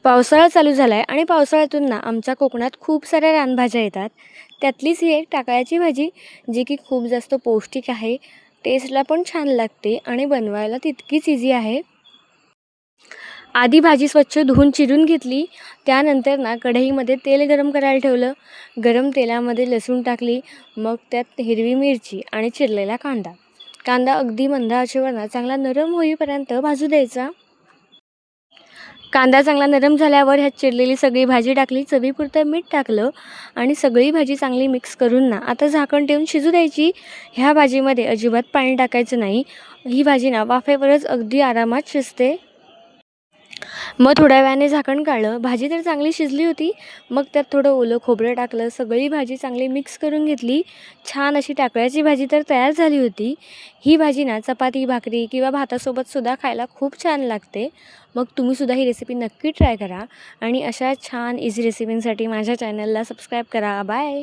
पावसाळा चालू झाला आहे आणि पावसाळ्यातून ना आमच्या कोकणात खूप साऱ्या रानभाज्या येतात. त्यातलीच ही एक टाकळ्याची भाजी, जी की खूप जास्त पौष्टिक आहे, टेस्टला पण छान लागते आणि बनवायला तितकीच इझी आहे. आधी भाजी स्वच्छ धुवून चिरून घेतली. त्यानंतर ना कढईमध्ये तेल गरम करायला ठेवलं. गरम तेलामध्ये लसूण टाकली, मग त्यात हिरवी मिरची आणि चिरलेला कांदा. कांदा अगदी मंद आचेवर ना चांगला नरम होईपर्यंत भाजू द्यायचा. कांदा चांगला नरम झाल्यावर ह्यात चिरलेली सगळी भाजी टाकली, चवीपुरतं मीठ टाकलं आणि सगळी भाजी चांगली मिक्स करून ना आता झाकण ठेवून शिजू द्यायची. ह्या भाजीमध्ये अजिबात पाणी टाकायचं नाही. ही भाजी ना वाफेवरच अगदी आरामात शिजते. मग थोड्या वेळाने झाकण काढलं. भाजी तर चांगली शिजली होती. मग त्यात थोडं ओलं खोबरं टाकलं. सगळी भाजी चांगली मिक्स करून घेतली. छान अशी टाकळ्याची भाजी तर तयार झाली होती. ही भाजी ना चपाती, भाकरी किंवा भातासोबतसुद्धा खायला खूप छान लागते. मग तुम्हीसुद्धा ही रेसिपी नक्की ट्राय करा आणि अशा छान इझी रेसिपींसाठी माझ्या चॅनलला सबस्क्राईब करा. बाय.